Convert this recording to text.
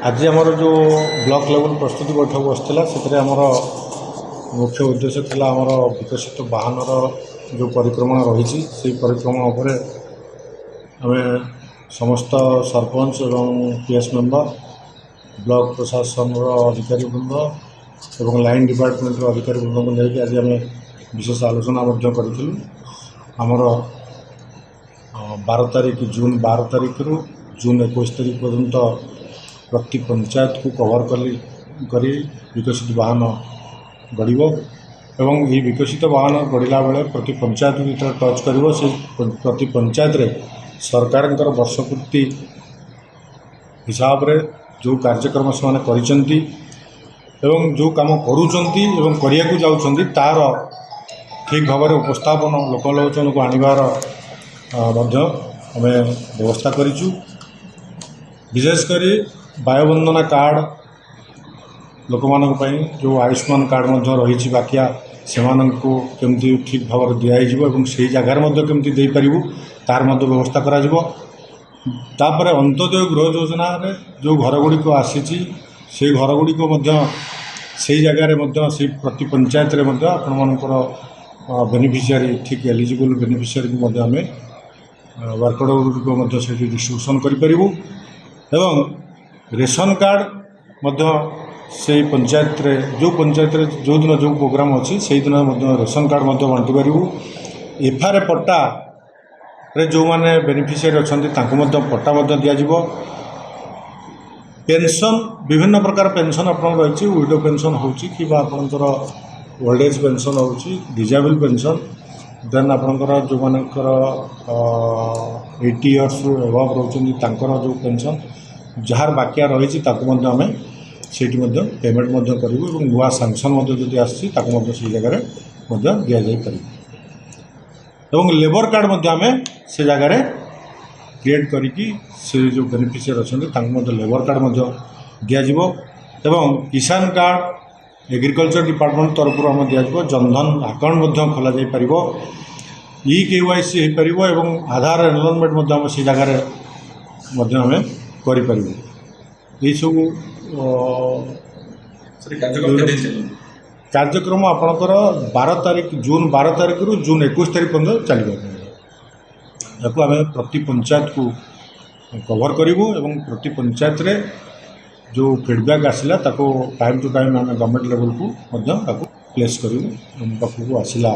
आज आमर जो ब्लॉक लेवल प्रस्तुति बैठक बसला से आमर मुख्य उद्देश्य था आमर विकसित वाहन जो परिक्रमण रही से परिक्रमण उपर आम समस्त सरपंच एवं पीएस मेंबर ब्लॉक प्रशासन अधिकारी वृंद और लाइन डिपार्टमेंट अधिकारी वृंद को लेकिन आज आम विशेष आलोचना करूँ आमर 12 तारीख जून 12 तारीख रु जून 21 तारीख पर्यंत प्रति पंचायत को कवर करी विकसित वाहन गढ़ एवं ये विकसित वाहन गढ़ला बेले प्रति पंचायत को जो टच कर से प्रति पंचायत रे सरकार वर्षपूर्ति हिसाब रे जो कार्यक्रम से करिसेंती एवं जो काम करूचंती एवं करिया को जाउचंती तार ठीक भाव में उपस्थापन लोकलोचन को आनिबार मध्य आम व्यवस्था करिचु। विशेषकर वायुबंदना कार्ड लोक मानक पई जो आयुष्मान कार्ड रही बाकिया से केमती ठीक भाव में दिखाई से जगार केमती दे पारू तार व्यवस्था करा तापर अंत्योदय गृह योजना रे जो घर गुड़िक आसी से घर गुड़िक से जगार से प्रति पंचायत रे आपण मानकर बेनिफिशियरी ठीक एलिजिबल बेनिफिशियरी को आम वर्कआउट गुड़िक डिस्ट्रीब्यूशन करूँ एवं रेशन कार्ड से पंचायत रे जो दिन जो प्रोग्राम अच्छी से दिन रेशन कार्ड बांटी पारूँ। एफआरए पट्टा रे जो मैंने बेनिफिशियरी अच्छा पट्टा दिज्व पेंशन विभिन्न प्रकार पेंशन आपन रही विडो पेंशन होकर ओल्ड एज पेंशन हो डिजेबल पेंशन देन आपणकर जो मानकर 80 इयर्स एबव रोचंदी जो पेंशन जार बाकिया रही आम से पेमेंट करूँ नुआ सांसन जदि आसी जगह दि जापर एवं लेबर कार्ड आम से जगार क्रिएट करी से जो बेनिफिशियरी अच्छा लेबर कार्ड दिज्व एवं किसान कार्ड एग्रीकल्चर डिपार्टमेंट तरफ आम दिज्व जनधन अकाउंट खोल जापर KYC हो पार एवं आधार एनरोलमेंट आम से जगार आम कर सब कार्यक्रम आपणकर 12 तारीख जून 12 तारीख रु जून 21 तारीख पर्यटन चलो या आम प्रति पंचायत को कवर करूँ एवं प्रति पंचायत रे जो फीडबैक आसला टाइम टू टाइम आम गवर्नमेंट लेवल को प्लेस करूँ पाखक आसला